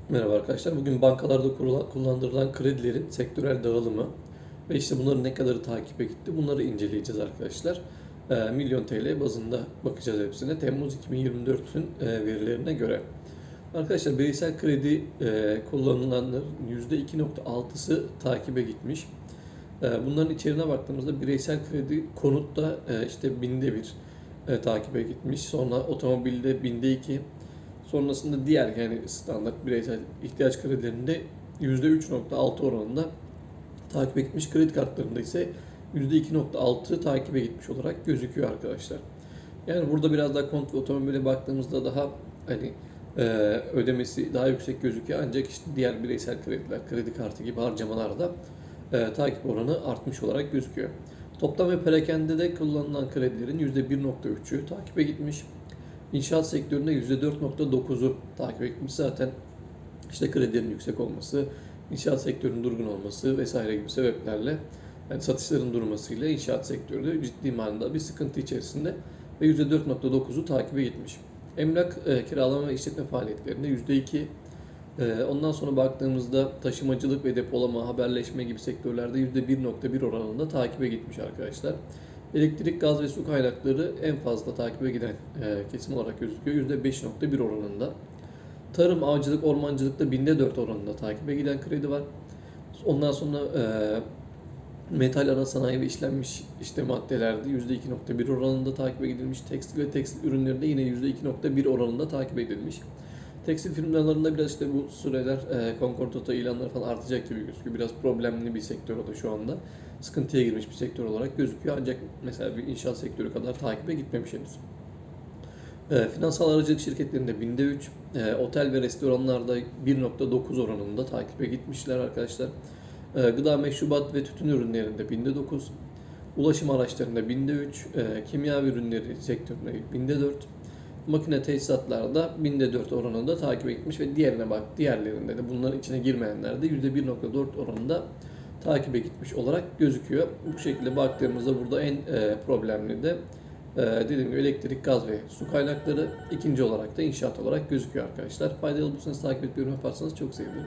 Merhaba arkadaşlar. Bugün bankalarda kullandırılan kredilerin sektörel dağılımı ve işte bunların ne kadarı takibe gitti bunları inceleyeceğiz arkadaşlar. Milyon TL bazında bakacağız hepsine. Temmuz 2024'ün verilerine göre. Arkadaşlar bireysel kredi kullanılanların %2,6'sı takibe gitmiş. Bunların içeriğine baktığımızda bireysel kredi konutta işte binde bir takibe gitmiş. Sonra otomobilde binde iki. Sonrasında diğer yani standart bireysel ihtiyaç kredilerinde %3,6 oranında takip etmiş. Kredi kartlarında ise %2,6 takibe gitmiş olarak gözüküyor arkadaşlar. Yani burada biraz daha konut ve otomobile baktığımızda daha hani e, ödemesi daha yüksek gözüküyor. Ancak işte diğer bireysel krediler, kredi kartı gibi harcamalarda takip oranı artmış olarak gözüküyor. Toplam ve perakende de kullanılan kredilerin %1,3'ü takibe gitmiş. İnşaat sektöründe %4,9'u takip etmiş. Zaten işte kredilerin yüksek olması, inşaat sektörünün durgun olması vesaire gibi sebeplerle yani satışların durmasıyla inşaat sektörü de ciddi manada bir sıkıntı içerisinde ve %4,9'u takibe gitmiş. Emlak kiralama ve işletme faaliyetlerinde %2, ondan sonra baktığımızda taşımacılık ve depolama, haberleşme gibi sektörlerde %1,1 oranında takibe gitmiş arkadaşlar. Elektrik, gaz ve su kaynakları en fazla takibe giden kesim olarak gözüküyor. %5,1 oranında. Tarım, avcılık, ormancılıkta binde 4 oranında takibe giden kredi var. Ondan sonra metal ana sanayi ve işlenmiş işte maddelerde %2,1 oranında takibe gidilmiş. Tekstil ve tekstil ürünlerinde yine %2,1 oranında takip edilmiş. Tekstil firmalarında biraz işte bu süreler konkordato ilanları falan artacak gibi gözüküyor. Biraz problemli bir sektör o da şu anda. Sıkıntıya girmiş bir sektör olarak gözüküyor. Ancak mesela bir inşaat sektörü kadar takibe gitmemiş henüz. Finansal aracılık şirketlerinde binde 3, otel ve restoranlarda 1,9 oranında takibe gitmişler arkadaşlar. Gıda, meşrubat ve tütün ürünlerinde binde 9, ulaşım araçlarında binde 3, kimya ürünleri sektöründe binde 4, makine tesisatlarda binde 4 oranında takip etmiş ve diğerlerinde de bunların içine girmeyenlerde %1,4 oranında takibe gitmiş olarak gözüküyor. Bu şekilde baktığımızda burada en problemli de dediğim gibi elektrik, gaz ve su kaynakları, ikinci olarak da inşaat olarak gözüküyor arkadaşlar. Faydalı bulursanız takip edip yorum yaparsanız çok sevinirim.